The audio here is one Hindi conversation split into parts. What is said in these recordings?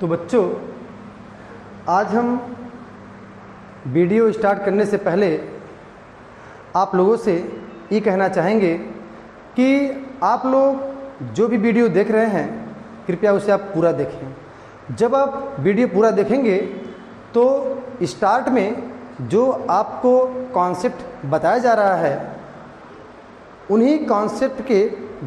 तो बच्चों, आज हम वीडियो स्टार्ट करने से पहले आप लोगों से ये कहना चाहेंगे कि आप लोग जो भी वीडियो देख रहे हैं कृपया उसे आप पूरा देखें। जब आप वीडियो पूरा देखेंगे तो स्टार्ट में जो आपको कॉन्सेप्ट बताया जा रहा है उन्हीं कॉन्सेप्ट के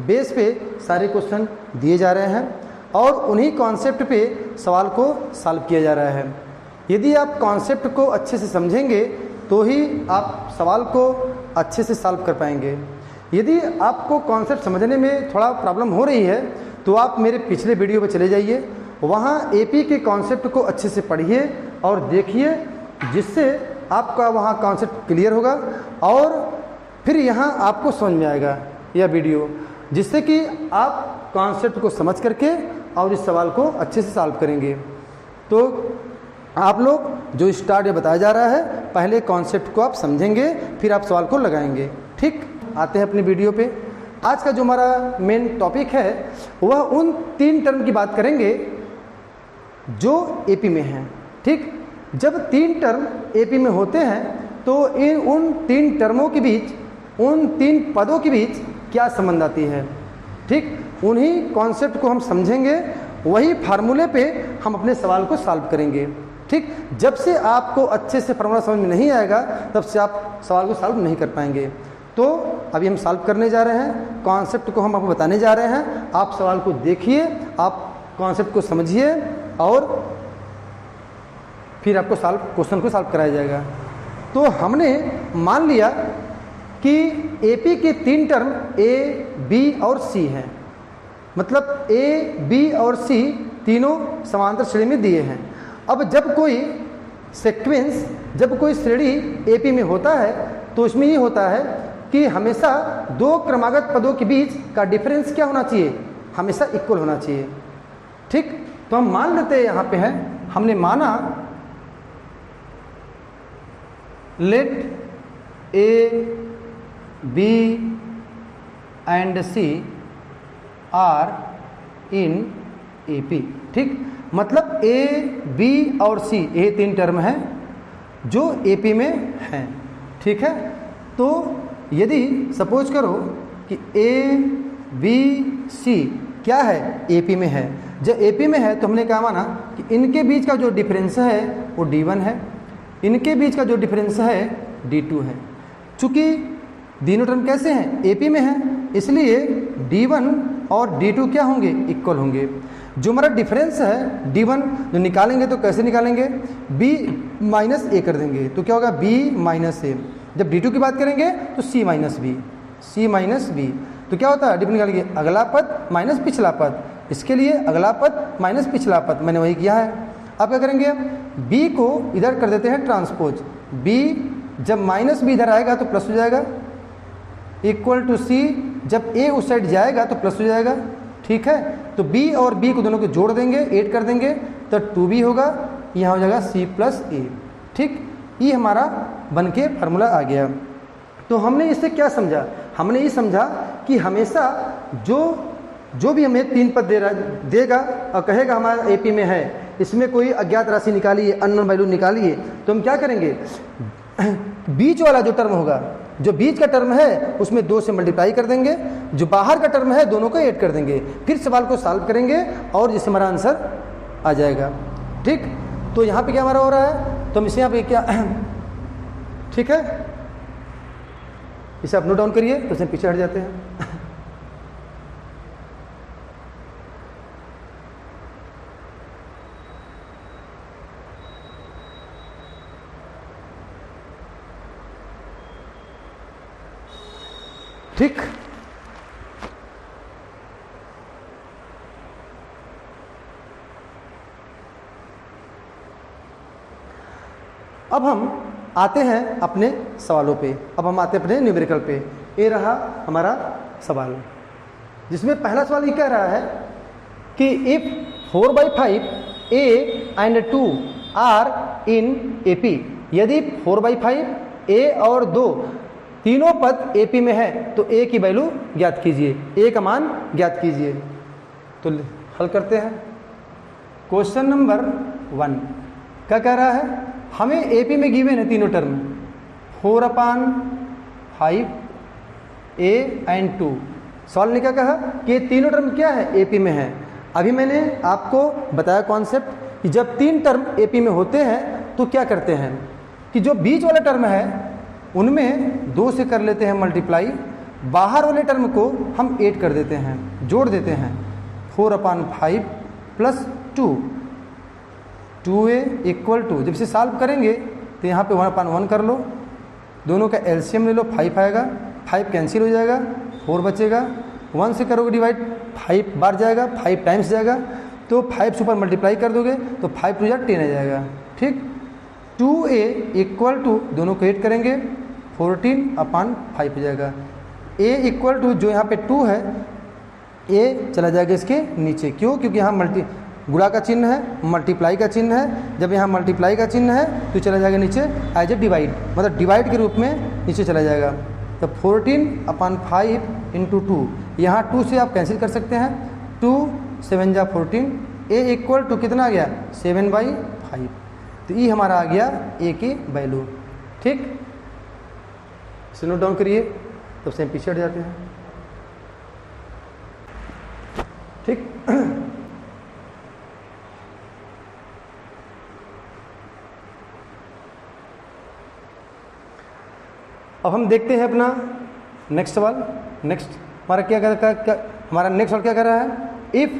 बेस पे सारे क्वेश्चन दिए जा रहे हैं और उन्हीं कॉन्सेप्ट पे सवाल को सॉल्व किया जा रहा है। यदि आप कॉन्सेप्ट को अच्छे से समझेंगे तो ही आप सवाल को अच्छे से सॉल्व कर पाएंगे। यदि आपको कॉन्सेप्ट समझने में थोड़ा प्रॉब्लम हो रही है तो आप मेरे पिछले वीडियो पर चले जाइए, वहाँ एपी के कॉन्सेप्ट को अच्छे से पढ़िए और देखिए, जिससे आपका वहाँ कॉन्सेप्ट क्लियर होगा और फिर यहाँ आपको समझ में आएगा यह वीडियो, जिससे कि आप कॉन्सेप्ट को समझ करके और इस सवाल को अच्छे से सॉल्व करेंगे। तो आप लोग जो स्टार्ट ये बताया जा रहा है, पहले कॉन्सेप्ट को आप समझेंगे फिर आप सवाल को लगाएंगे। ठीक, आते हैं अपने वीडियो पे। आज का जो हमारा मेन टॉपिक है वह उन 3 टर्म की बात करेंगे जो एपी में हैं। ठीक, जब 3 टर्म एपी में होते हैं तो उन 3 टर्मों के बीच, उन 3 पदों के बीच क्या संबंध आती है। ठीक, उन्हीं कॉन्सेप्ट को हम समझेंगे, वही फार्मूले पे हम अपने सवाल को सॉल्व करेंगे। ठीक, जब से आपको अच्छे से फार्मूला समझ में नहीं आएगा तब से आप सवाल को सॉल्व नहीं कर पाएंगे। तो अभी हम सॉल्व करने जा रहे हैं, कॉन्सेप्ट को हम आपको बताने जा रहे हैं। आप सवाल को देखिए, आप कॉन्सेप्ट को समझिए और फिर आपको क्वेश्चन को सॉल्व कराया जाएगा। तो हमने मान लिया कि एपी के 3 टर्म ए, बी और सी हैं, मतलब ए, बी और सी तीनों समांतर श्रेणी में दिए हैं। अब जब कोई सीक्वेंस, जब कोई श्रेणी एपी में होता है तो उसमें ये होता है कि हमेशा 2 क्रमागत पदों के बीच का डिफरेंस क्या होना चाहिए, हमेशा इक्वल होना चाहिए। ठीक, तो हम मान लेते हैं, यहाँ पे है, हमने माना let A, B and C are in AP. ठीक, मतलब ए, बी और सी ये 3 टर्म हैं जो एपी में हैं। ठीक है, तो यदि सपोज करो कि ए, बी, सी क्या है, एपी में है। जब एपी में है तो हमने क्या माना कि इनके बीच का जो डिफरेंस है वो D1 है, इनके बीच का जो डिफरेंस है D2 है। चूँकि तीनों टर्म कैसे हैं, एपी में हैं, इसलिए D1 और D2 क्या होंगे, इक्वल होंगे। जो हमारा डिफरेंस है D1 जो निकालेंगे तो कैसे निकालेंगे, B माइनस ए कर देंगे तो क्या होगा, B माइनस ए। जब D2 की बात करेंगे तो C minus B, C minus B. तो क्या होता है, डिफरेंस निकालेंगे अगला पद माइनस पिछला पद, इसके लिए अगला पद माइनस पिछला पद, मैंने वही किया है। अब क्या करेंगे, B को इधर कर देते हैं ट्रांसपोज, B जब माइनस बी इधर आएगा तो प्लस हो जाएगा, इक्वल टू C जब A उस साइड जाएगा तो प्लस हो जाएगा। ठीक है, तो B और B को दोनों को जोड़ देंगे, ऐड कर देंगे तो 2B होगा, यहाँ हो जाएगा C प्लस A। ठीक, ये हमारा बन के फार्मूला आ गया। तो हमने इससे क्या समझा, हमने ये समझा कि हमेशा जो भी हमें 3 पद देगा और कहेगा हमारा एपी में है, इसमें कोई अज्ञात राशि निकालिए, अननोन वैल्यू निकालिए, तो हम क्या करेंगे, बीच वाला जो टर्म होगा, जो बीच का टर्म है उसमें 2 से मल्टीप्लाई कर देंगे, जो बाहर का टर्म है दोनों को ऐड कर देंगे, फिर सवाल को सॉल्व करेंगे और जिससे हमारा आंसर आ जाएगा। ठीक, तो यहाँ पे क्या हमारा हो रहा है, तो हम इसे यहाँ पे क्या ठीक है, इसे आप नोट डाउन करिए, तो इसे पीछे हट जाते हैं। ठीक, अब हम आते हैं अपने सवालों पे। अब हम आते हैं अपने न्यूमेरिकल पे। ये रहा हमारा सवाल, जिसमें पहला सवाल ये कह रहा है कि if 4/5 A and 2 are in AP, यदि 4/5 A और 2 तीनों पद एपी में है तो ए की वैल्यू ज्ञात कीजिए, ए का मान ज्ञात कीजिए। तो हल करते हैं। क्वेश्चन नंबर 1 क्या कह रहा है, हमें एपी में गिवन है तीनों टर्म 4/5 a एंड 2। सॉल्व ने क्या कहा कि तीनों टर्म क्या है, एपी में है। अभी मैंने आपको बताया कॉन्सेप्ट कि जब तीन टर्म एपी में होते हैं तो क्या करते हैं कि जो बीच वाला टर्म है उनमें 2 से कर लेते हैं मल्टीप्लाई, बाहर वाले टर्म को हम 8 कर देते हैं, जोड़ देते हैं। 4/5 प्लस 2a इक्वल टू, जब इसे सॉल्व करेंगे तो यहाँ पे 1/1 कर लो, दोनों का एलसीएम ले लो, 5 आएगा, 5 कैंसिल हो जाएगा, 4 बचेगा। 1 से करोगे डिवाइड 5 बार जाएगा, 5 टाइम्स जाएगा, तो 5 से ऊपर मल्टीप्लाई कर दोगे तो 5 टू 10 आ जाएगा। ठीक, 2a इक्वल टू दोनों को 8 करेंगे 14/5 हो जाएगा। a इक्वल टू जो यहाँ पे 2 है a चला जाएगा इसके नीचे, क्यों, क्योंकि यहाँ गुणा का चिन्ह है, मल्टीप्लाई का चिन्ह है। जब यहाँ मल्टीप्लाई का चिन्ह है तो चला जाएगा नीचे एज ए डिवाइड, मतलब डिवाइड के रूप में नीचे चला जाएगा। तो 14/5 इंटू 2, यहाँ 2 से आप कैंसिल कर सकते हैं, 2 7 जा 14, a इक्वल टू कितना आ गया 7/5। तो ये हमारा आ गया a की वैल्यू। ठीक, इसे नोट डाउन करिए, तब से हम पीछे हट जाते हैं। ठीक, अब हम देखते हैं अपना नेक्स्ट सवाल। नेक्स्ट हमारा क्या हमारा नेक्स्ट सवाल क्या कर रहा है, if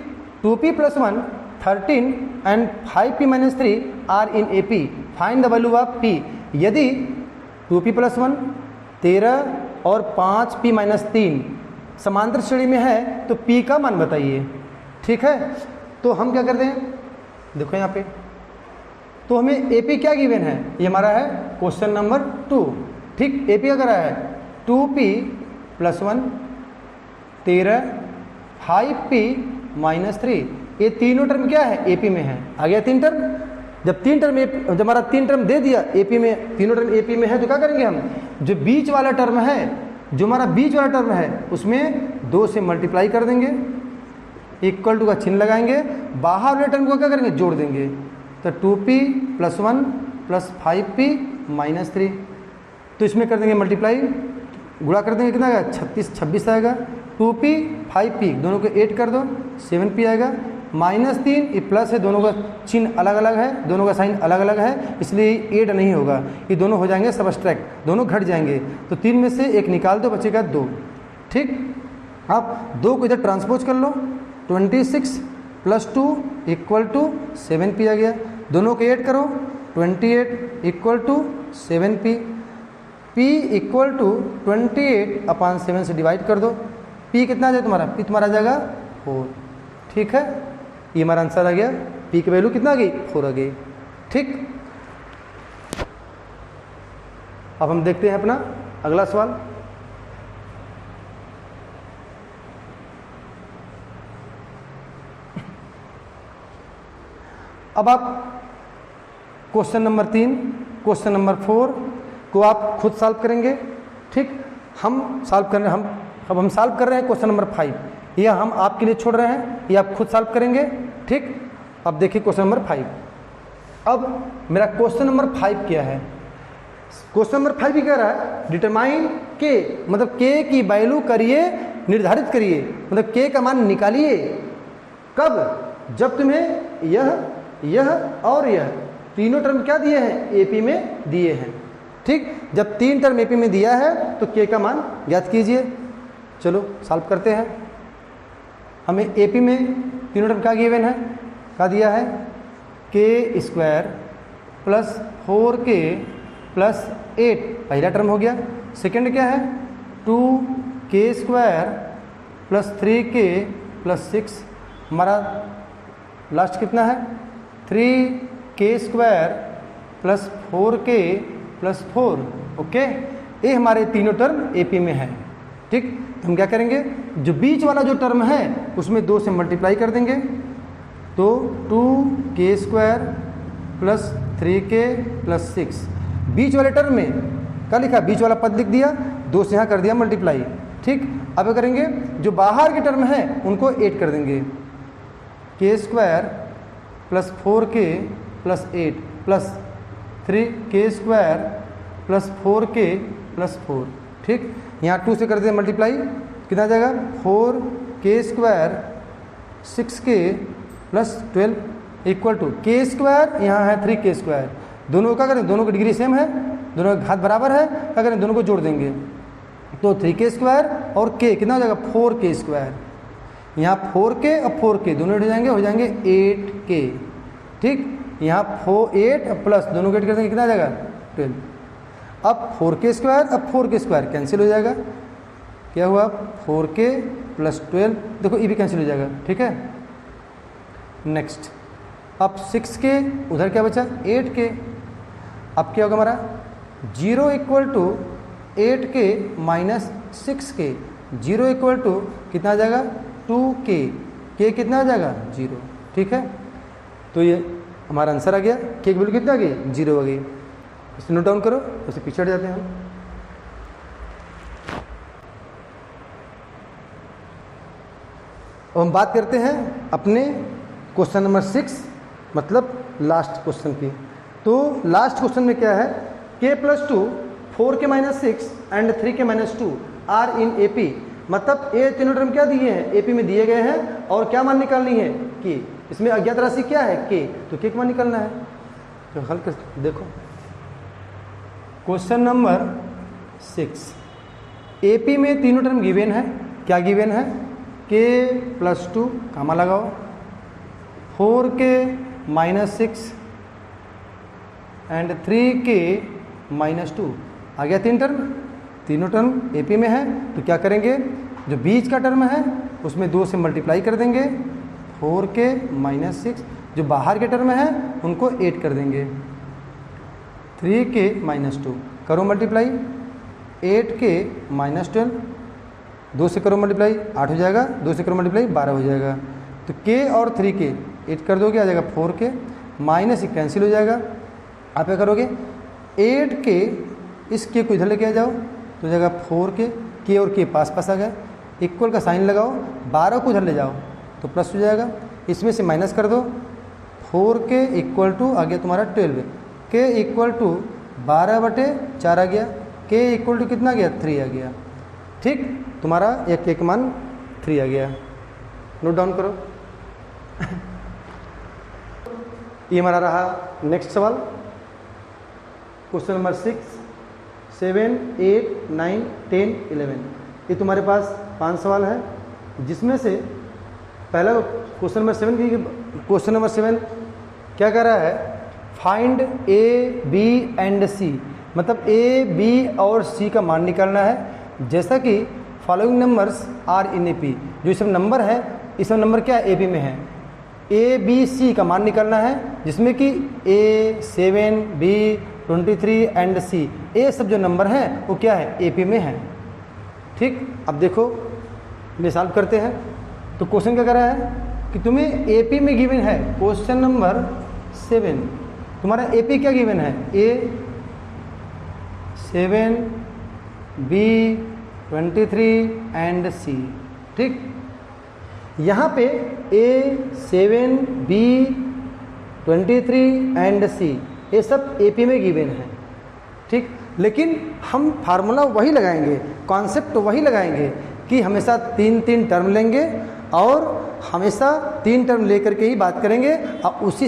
2p + 1 13 and 5p - 3 are in AP, find the value of p। यदि 2p + 1 13 और 5p - 3 समांतर श्रेणी में है तो p का मान बताइए। ठीक है, तो हम क्या करते हैं, देखो यहाँ पे तो हमें AP क्या गिवन है, ये हमारा है क्वेश्चन नंबर 2। ठीक, AP क्या कर रहा है 2p + 1 13 5p - 3, ये तीनों टर्म क्या है AP में है। आ गया तीन टर्म, जब हमारा तीन टर्म दे दिया AP में, तीनों टर्म AP में है तो क्या करेंगे हम, जो बीच वाला टर्म है, जो हमारा बीच वाला टर्म है उसमें 2 से मल्टीप्लाई कर देंगे, इक्वल टू का चिन्ह लगाएंगे, बाहर वाले टर्म को क्या करेंगे जोड़ देंगे। तो 2p + 1 + 5p - 3, तो इसमें कर देंगे मल्टीप्लाई, गुणा कर देंगे, कितना आएगा 26 आएगा। 2p 5p दोनों को 8 कर दो 7p आएगा, -3 ये प्लस है, दोनों का चिन्ह अलग अलग है, दोनों का साइन अलग अलग है, इसलिए 8 नहीं होगा, ये दोनों हो जाएंगे सबस्ट्रैक्ट, दोनों घट जाएंगे। तो 3 में से 1 निकाल दो, बचेगा 2। ठीक, आप 2 को इधर ट्रांसपोज कर लो, 26 + 2 = 7p आ गया, दोनों को 8 करो, 28 = 7p, p = 28/7 से डिवाइड कर दो, p कितना आ जाए तुम्हारा, p तुम्हारा आ जाएगा 4। ठीक है, ये हमारा आंसर आ गया, p की वैल्यू कितना आ गई 4 आ गई। ठीक, अब हम देखते हैं अपना अगला सवाल। अब आप क्वेश्चन नंबर 3, क्वेश्चन नंबर 4 को आप खुद सॉल्व करेंगे। ठीक, हम सॉल्व कर रहे हैं, हम सॉल्व कर रहे हैं क्वेश्चन नंबर 5, यह हम आपके लिए छोड़ रहे हैं, ये आप खुद सॉल्व करेंगे। ठीक, अब देखिए क्वेश्चन नंबर 5। अब मेरा क्वेश्चन नंबर 5 क्या है, क्वेश्चन नंबर 5 भी कह रहा है डिटरमाइन के, मतलब के की वैल्यू करिए, निर्धारित करिए, मतलब के का मान निकालिए। कब, जब तुम्हें यह और यह तीनों टर्म क्या दिए हैं, एपी में दिए हैं। ठीक, जब 3 टर्म एपी में दिया है तो के का मान ज्ञात कीजिए। चलो सॉल्व करते हैं। हमें एपी में तीनों टर्म क्या गिवन है, क्या दिया है, k² + 4k + 8 पहला टर्म हो गया। सेकंड क्या है 2k² + 3k + 6, हमारा लास्ट कितना है 3k² + 4k + 4। ओके, ये हमारे तीनों टर्म एपी में है। ठीक, हम क्या करेंगे, जो बीच वाला जो टर्म है उसमें 2 से मल्टीप्लाई कर देंगे, तो 2k² + 3k + 6, बीच वाले टर्म में क्या लिखा, बीच वाला पद लिख दिया, 2 से यहाँ कर दिया मल्टीप्लाई। ठीक, अब करेंगे जो बाहर के टर्म है उनको 8 कर देंगे, k² plus 4k plus 8 plus 3k square plus 4k plus 4। ठीक, यहाँ 2 से कर दें मल्टीप्लाई, कितना जाएगा 4k square 6k plus 12 equal to k square, यहाँ है 3k स्क्वायर। दोनों का करें, दोनों की डिग्री सेम है, दोनों का घात बराबर है, क्या करें दोनों को जोड़ देंगे तो 3k स्क्वायर और k कितना हो जाएगा 4k स्क्वायर। यहाँ 4k और 4k दोनों हो जाएंगे 8k। ठीक, यहाँ 8 प्लस दोनों को ऐड कर देंगे, कितना आ जाएगा 12। अब 4k स्क्वायर, अब 4k स्क्वायर कैंसिल हो जाएगा, क्या हुआ 4k प्लस 12, देखो ये भी कैंसिल हो जाएगा। ठीक है, नेक्स्ट अब 6k, उधर क्या बचा 8k। अब क्या होगा हमारा 0 equal to 8k minus 6k, 0 equal to कितना आ जाएगा 2k, k कितना आ जाएगा 0। ठीक है, तो ये हमारा आंसर आ गया, k की वैल्यू कितना आ गई 0 आ गई। इसे नोट डाउन करो, उसे पीछे हट जाते हैं हम। अब हम बात करते हैं अपने क्वेश्चन नंबर 6, मतलब लास्ट क्वेश्चन की। तो लास्ट क्वेश्चन में क्या है, k plus 2 4k minus 6 and 3k minus 2 are in AP, मतलब ये तीनों टर्म क्या दिए हैं AP में दिए गए हैं और क्या मान निकालनी है k। इसमें अज्ञात राशि क्या है k, तो k का मान निकालना है। तो हल कर देखो क्वेश्चन नंबर 6, AP में तीनों टर्म गिवन है। क्या गिवन है, k प्लस 2 कामा लगाओ, 4k minus 6 and 3k minus 2। आ गया तीनों टर्म AP में है। तो क्या करेंगे, जो बीच का टर्म है उसमें 2 से मल्टीप्लाई कर देंगे, 4k माइनस 6, जो बाहर के टर्म है उनको 8 कर देंगे, 3k माइनस 2 करो मल्टीप्लाई, 8k माइनस 12, 2 से करो मल्टीप्लाई 8 हो जाएगा, 2 से करो मल्टीप्लाई 12 हो जाएगा। तो k और 3k 8 कर दोगे, आ जाएगा 4k, माइनस कैंसिल हो जाएगा। आप क्या करोगे 8k इस k को इधर लेके आ जाओ, तो जाएगा 4k, k और k पास पास आ गए, इक्वल का साइन लगाओ, 12 को इधर ले जाओ तो प्लस हो जाएगा, इसमें से माइनस कर दो, 4k इक्वल टू आ गया तुम्हारा 12, k इक्वल टू 12/4 आ गया, k इक्वल टू कितना गया 3 आ गया। ठीक, तुम्हारा एक k का मान 3 आ गया। नोट डाउन करो। ये हमारा रहा नेक्स्ट सवाल, क्वेश्चन नंबर 6, 7, 8, 9, 10, 11। ये तुम्हारे पास 5 सवाल है, जिसमें से पहला क्वेश्चन नंबर 7 की, क्वेश्चन नंबर 7 क्या कर रहा है, find A, B and C, मतलब A, B और C का मान निकालना है। जैसा कि following numbers are in AP, जो इसमें नंबर है, इसमें नंबर क्या है AP में है, A, B, C का मान निकालना है, जिसमें कि A, 7, B, 23 एंड C, ये सब जो नंबर हैं वो क्या है AP में है। ठीक, अब देखो ये सॉल्व करते हैं। तो क्वेश्चन क्या कर रहा है कि तुम्हें AP में गिवन है, क्वेश्चन नंबर 7 तुम्हारा AP क्या गिवन है, A 7, B 23 एंड C। ठीक, यहाँ पे A 7, B 23 एंड C ये सब AP में गिवन है। ठीक, लेकिन हम फार्मूला वही लगाएंगे, कॉन्सेप्ट वही लगाएंगे कि हमेशा 3 टर्म लेंगे और हमेशा 3 टर्म लेकर के ही बात करेंगे और उसी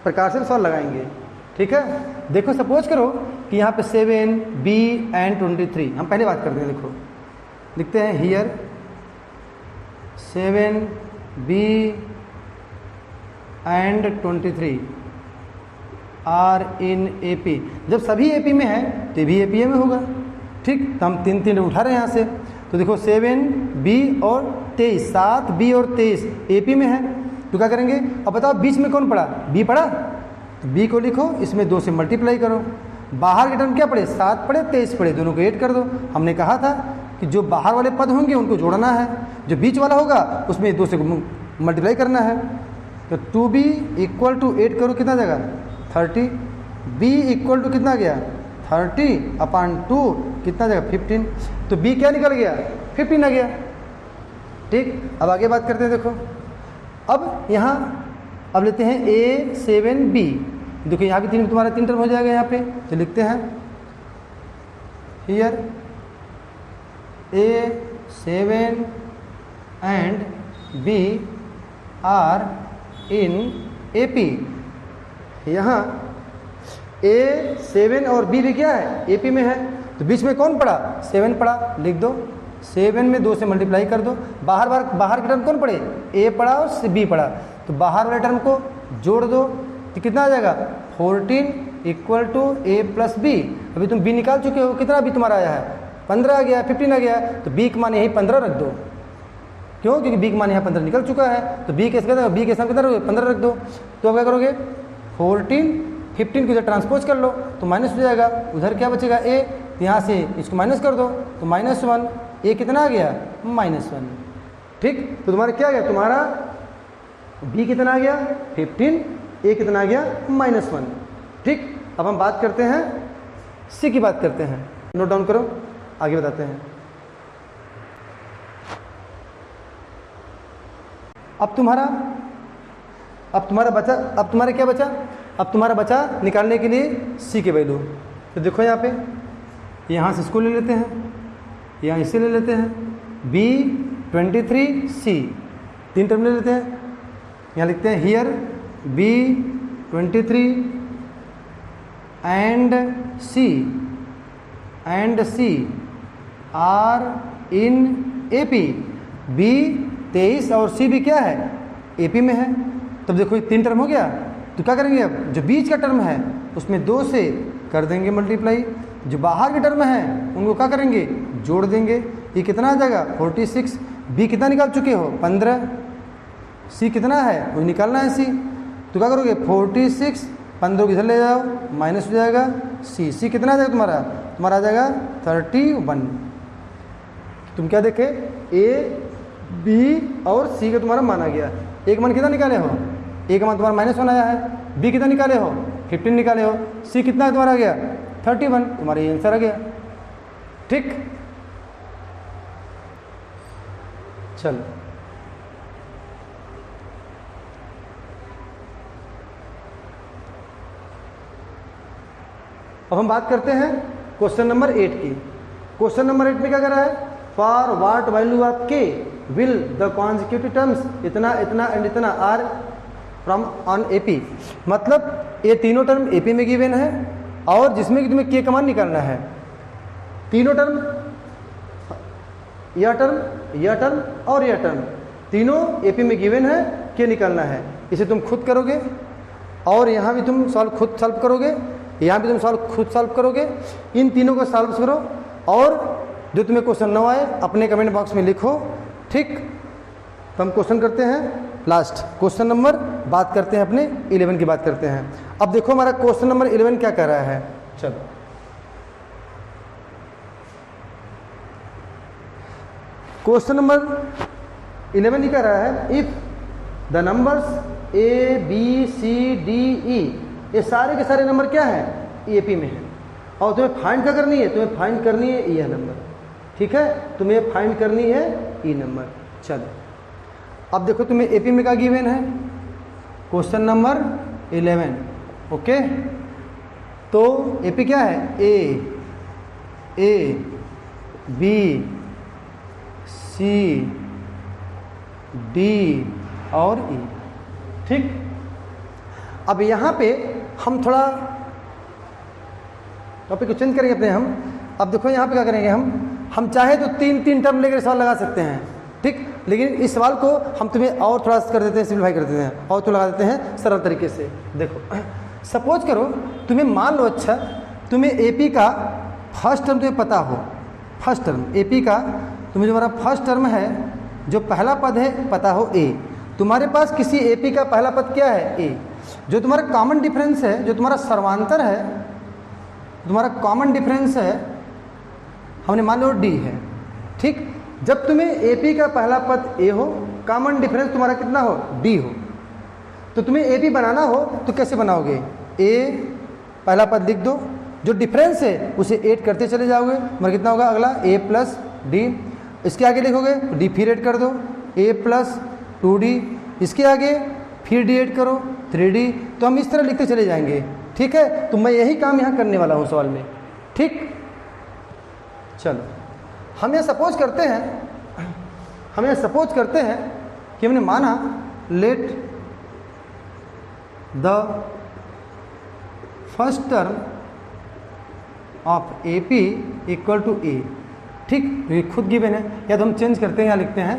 प्रकार से सवाल लगाएंगे। ठीक है, देखो सपोज करो कि यहाँ पे 7, B एंड 23, हम पहले बात करते हैं। देखो लिखते हैं here 7, B and 23 are in AP। जब सभी AP में है तो भी AP में होगा। ठीक, तो हम 3 उठा रहे हैं यहाँ से। तो देखो 7, B और 23, 7, B और 23 AP में है। तो क्या करेंगे, अब बताओ बीच में कौन पड़ा, B पड़ा, तो B को लिखो, इसमें 2 से मल्टीप्लाई करो। बाहर के टर्म क्या पड़े, 7 पड़े, 23 पड़े, दोनों को 8 कर दो। हमने कहा था कि जो बाहर वाले पद होंगे उनको जोड़ना है, जो बीच वाला होगा उसमें 2 से मल्टीप्लाई करना है। तो 2B इक्वल टू 8 करो, कितना जाएगा 30, B इक्वल टू कितना गया 30/2 कितना जाएगा 15। तो B क्या निकल गया 15 आ गया। ठीक, अब आगे बात करते हैं। देखो अब यहाँ अब लेते हैं A7B। देखो यहाँ भी तुम्हारा 3 टर्म हो जाएगा यहाँ पे, तो लिखते हैं here A7 and B are in AP। यहाँ A7 और B भी क्या है, AP में है, तो बीच में कौन पड़ा, 7 पड़ा, लिख दो। 7 में 2 से मल्टीप्लाई कर दो। बाहर की टर्म कौन पड़े, A पड़ा और B पड़ा, तो बाहर वाले टर्म को जोड़ दो, तो कितना आ जाएगा 14 equal to A plus B। अभी तुम B निकाल चुके हो, कितना B तुम्हारा आया है, 15 आ गया, 15 आ गया, तो B का मान यही 15 रख दो। क्यों, क्योंकि B का मान यहाँ 15 निकल चुका है, तो B कैसे B के साथ कितना रखोगे, 15 रख दो। तो अब क्या करोगे, 14 15 को इधर ट्रांसपोज कर लो तो माइनस हो जाएगा, उधर क्या बचेगा A, तो यहाँ से इसको माइनस कर दो तो -1। A कितना आ गया, -1। ठीक, तो तुम्हारा क्या आ गया, तुम्हारा B कितना आ गया 15, A कितना आ गया -1। ठीक, अब हम बात करते हैं C की बात करते हैं, नोट डाउन करो, आगे बताते हैं। अब तुम्हारा क्या बचा, अब तुम्हारा बचा निकालने के लिए C के वैल्यू। तो देखो यहाँ पे, यहाँ से इसको ले लेते हैं, यहाँ इसे ले लेते हैं, B23C 3 टर्म ले लेते हैं। यहाँ लिखते हैं here B23 and C are in AP। B23 और C भी क्या है, AP में है। तब देखो ये 3 टर्म हो गया, तो क्या करेंगे, अब जो बीच का टर्म है उसमें 2 से कर देंगे मल्टीप्लाई, जो बाहर के टर्म है उनको क्या करेंगे, जोड़ देंगे। ये कितना आ जाएगा 46। B कितना निकाल चुके हो 15, C कितना है वो निकालना है C, तो क्या करोगे 46 15 को इधर ले जाओ, माइनस हो जाएगा C कितना आ जाएगा तुम्हारा आ जाएगा 31। तुम क्या देखे, A B और C का तुम्हारा मान आ गया। एक मान कितना निकाले हो, एक मान तुम्हारा -1 आया है, B कितना निकाले हो 15 निकाले हो, C कितना तुम्हारा आ गया 31, तुम्हारा ये आंसर आ गया। ठीक, चलो अब हम बात करते हैं क्वेश्चन नंबर 8 की। क्वेश्चन नंबर 8 में क्या कर रहा है, for what value of K will the consecutive terms इतना इतना एंड इतना आर फ्रॉम ऑन AP। मतलब ये तीनों टर्म AP में गिवन है और जिसमें कि तुम्हें K का मान निकालना है। तीनों टर्म, यह टर्म और यह टर्म तीनों AP में गिवन है, K निकालना है। इसे तुम खुद करोगे और यहाँ भी तुम खुद सॉल्व करोगे, यहाँ भी तुम खुद सॉल्व करोगे। इन तीनों को सॉल्व करो और जो तुम्हें क्वेश्चन न आए अपने कमेंट बॉक्स में लिखो। ठीक, तो हम क्वेश्चन करते हैं लास्ट क्वेश्चन नंबर, बात करते हैं अपने 11 की बात करते हैं। अब देखो हमारा क्वेश्चन नंबर 11 क्या कर रहा है, चलो क्वेश्चन नंबर 11 ही कर रहा है, इफ द नंबर्स ABCDE, ये सारे के सारे नंबर क्या है AP में है और तुम्हें फाइंड क्या करनी है, तुम्हें फाइंड करनी है यह नंबर। ठीक है, तुम्हें फाइंड करनी है ये नंबर। चलो अब देखो तुम्हें AP में क्या गिवन है, क्वेश्चन नंबर 11। ओके, तो AP क्या है, A B C D और E। ठीक, अब यहाँ पे हम थोड़ा टॉपिक को चेंज करेंगे अपने हम। अब देखो यहाँ पे क्या करेंगे, हम चाहे तो 3 टर्म लेकर सवाल लगा सकते हैं। ठीक, लेकिन इस सवाल को हम तुम्हें और थोड़ा कर देते हैं, सिंपलीफाई कर देते हैं और तो लगा देते हैं सरल तरीके से। देखो सपोज करो तुम्हें मान लो, अच्छा तुम्हें AP का फर्स्ट टर्म तुम्हें पता हो, फर्स्ट टर्म AP का तुम्हें जो हमारा फर्स्ट टर्म है जो पहला पद है पता हो A। तुम्हारे पास किसी AP का पहला पद क्या है A। जो तुम्हारा कॉमन डिफरेंस है, जो तुम्हारा सर्वांतर है, तुम्हारा कॉमन डिफरेंस है हमने मान लो D है। ठीक, जब तुम्हें AP का पहला पद A हो, कॉमन डिफरेंस तुम्हारा कितना हो D हो, तो तुम्हें AP बनाना हो तो कैसे बनाओगे, A पहला पद लिख दो, जो डिफरेंस है उसे 8 करते चले जाओगे, मतलब कितना होगा अगला A प्लस D। इसके आगे लिखोगे D फिर 8 कर दो, A प्लस 2D, इसके आगे फिर डी ऐड करो 3D, तो हम इस तरह लिखते चले जाएंगे। ठीक है, तो मैं यही काम यहाँ करने वाला हूँ सवाल में। ठीक, चलो हम यह सपोज करते हैं कि हमने माना let the first term of AP equal to A। ठीक, ये खुद गिवन है, या तो हम चेंज करते हैं, यहाँ लिखते हैं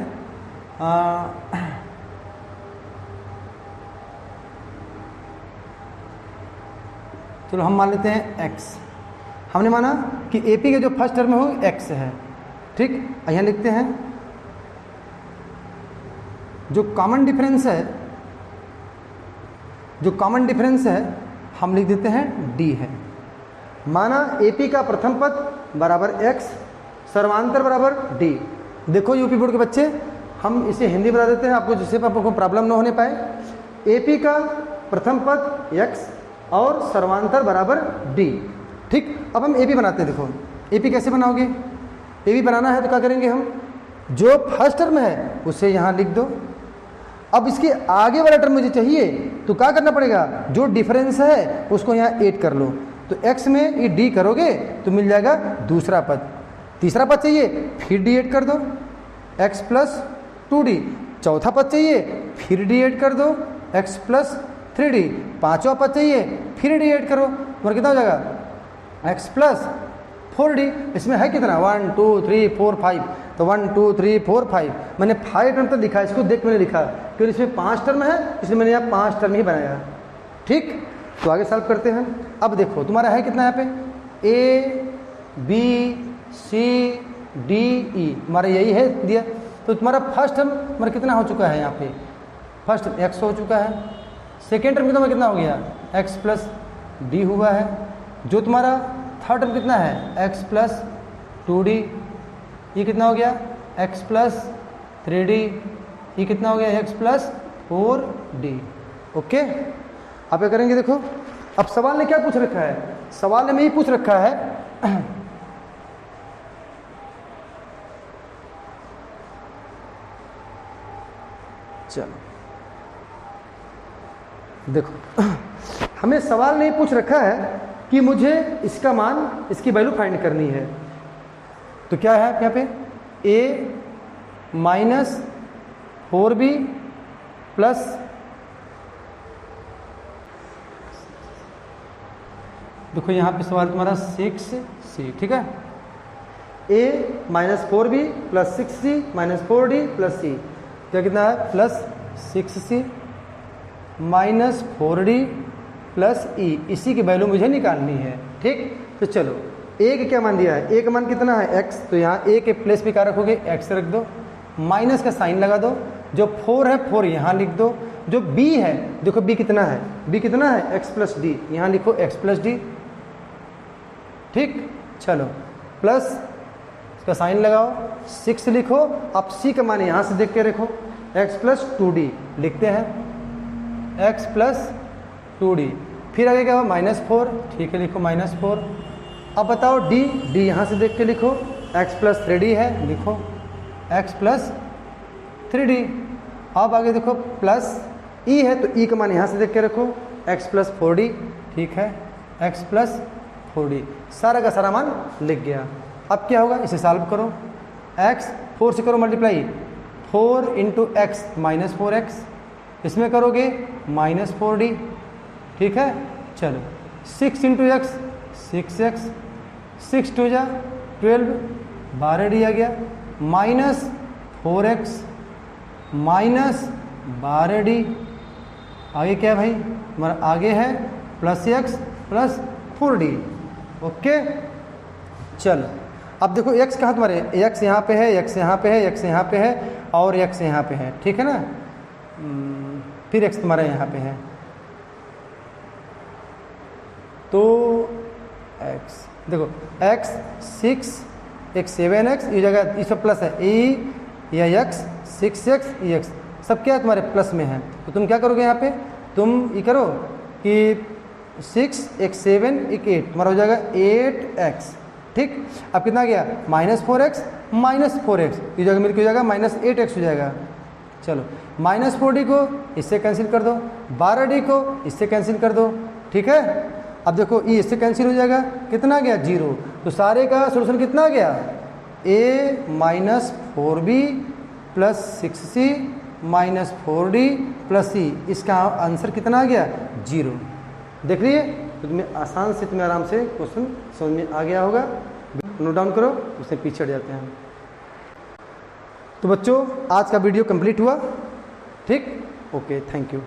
चलो हम मान लेते हैं x। हमने माना कि AP के जो फर्स्ट टर्म है वो x है। ठीक, यहाँ लिखते हैं जो कॉमन डिफरेंस है हम लिख देते हैं d है। माना AP का प्रथम पद बराबर x, सर्वांतर बराबर d। देखो यूपी बोर्ड के बच्चे, हम इसे हिंदी बता देते हैं आपको, जिससे आपको प्रॉब्लम ना होने पाए। AP का प्रथम पद x और सर्वांतर बराबर d। ठीक, अब हम AP बनाते हैं। देखो AP कैसे बनाओगे, AP बनाना है तो क्या करेंगे हम, जो फर्स्ट टर्म है उसे यहाँ लिख दो। अब इसके आगे वाला टर्म मुझे चाहिए तो क्या करना पड़ेगा, जो डिफरेंस है उसको यहाँ ऐड कर लो। तो x में ये d करोगे तो मिल जाएगा दूसरा पद। तीसरा पद चाहिए फिर d ऐड कर दो x प्लस 2d। चौथा पद चाहिए फिर d ऐड कर दो x प्लस 3d। पांचवा पद चाहिए फिर d ऐड करो, और कितना हो जाएगा x प्लस 4d। इसमें है कितना 1 2 3 4 5, तो 1 2 3 4 5, मैंने 5 टर्म तक लिखा है, इसको देख मैंने लिखा क्योंकि इसमें 5 टर्म है, इसलिए मैंने यहाँ 5 टर्म ही बनाया। ठीक, तो आगे सॉल्व करते हैं। अब देखो तुम्हारा है कितना यहाँ पे A B C D E, तुम्हारा यही है दिया। तो तुम्हारा फर्स्ट टर्म तुम्हारा कितना हो चुका है, यहाँ पे फर्स्ट x हो चुका है। सेकेंड टर्म कितना हो गया x प्लस d हुआ है। जो तुम्हारा थर्ड टर्म कितना है x प्लस 2d, ये कितना हो गया x प्लस 3d, ये कितना हो गया x प्लस 4d। ओके, आप क्या करेंगे, देखो अब सवाल ने क्या पूछ रखा है, सवाल ने में ही पूछ रखा है चलो देखो हमें सवाल नहीं पूछ रखा है कि मुझे इसका मान, इसकी वैल्यू फाइंड करनी है। तो क्या है यहाँ पे a माइनस 4b प्लस देखो यहाँ पे सवाल तुम्हारा 6c। ठीक है, a minus 4b plus 6c minus 4d plus c, क्या कितना है plus 6c minus 4d plus e, इसी की वैल्यू मुझे निकालनी है। ठीक, तो चलो a का क्या मान दिया है, a का मान कितना है x, तो यहाँ a के प्लेस पे क्या रखोगे x रख दो, माइनस का साइन लगा दो, जो 4 है 4 यहाँ लिख दो, जो b है देखो b कितना है, b कितना है x प्लस d, यहाँ लिखो x प्लस d। ठीक, चलो प्लस इसका साइन लगाओ, 6 लिखो। अब c का मान यहाँ से देख के रखो, x प्लस 2d लिखते हैं, x प्लस 2d, फिर आगे क्या हुआ माइनस 4, ठीक है लिखो माइनस 4। अब बताओ d यहाँ से देख के लिखो, x प्लस 3d है लिखो x प्लस 3d। अब आगे देखो प्लस e है तो e का मान यहाँ से देख के रखो, x प्लस 4d, ठीक है x प्लस 4d, सारा का सारा मान लिख गया। अब क्या होगा, इसे सॉल्व करो, x 4 से करो multiply, 4 into x minus 4x, इसमें करोगे माइनस 4d। ठीक है, चलो 6 इंटू एक्स 6x, 6 टू जा 12, 12d आ गया, माइनस 4x माइनस 12d, आगे क्या भाई हमारा आगे है plus x plus 4d। Okay, चलो अब देखो x कहाँ तुम्हारे, x यहाँ पे है, x यहाँ पे है, x यहाँ पे है और x यहाँ पे है। ठीक है ना, फिर x तुम्हारा यहाँ पे है, तो x देखो x 6 एक 7x, ये जगह इस पर प्लस है e या x 6x ex, सब क्या है तुम्हारे प्लस में है। तो तुम क्या करोगे यहाँ पे, तुम ये करो कि 6 एक 7 एक 8, तुम्हारा हो जाएगा 8x। ठीक, अब कितना गया माइनस 4x माइनस 4x, ये जगह मिलकर हो जाएगा माइनस 8x हो जाएगा। चलो -4d को इससे कैंसिल कर दो, 12d को इससे कैंसिल कर दो, ठीक है। अब देखो ये इससे कैंसिल हो जाएगा, कितना गया 0, तो सारे का सोल्यूशन कितना गया a -4b + 6c -4d + c, इसका आंसर कितना आ गया 0। देख लिए, तो तुम्हें आसान से तुम्हें आराम से क्वेश्चन समझ में आ गया होगा। नोट डाउन करो, उससे पीछे हट जाते हैं। तो बच्चों आज का वीडियो कंप्लीट हुआ, ठीक, ओके, थैंक यू।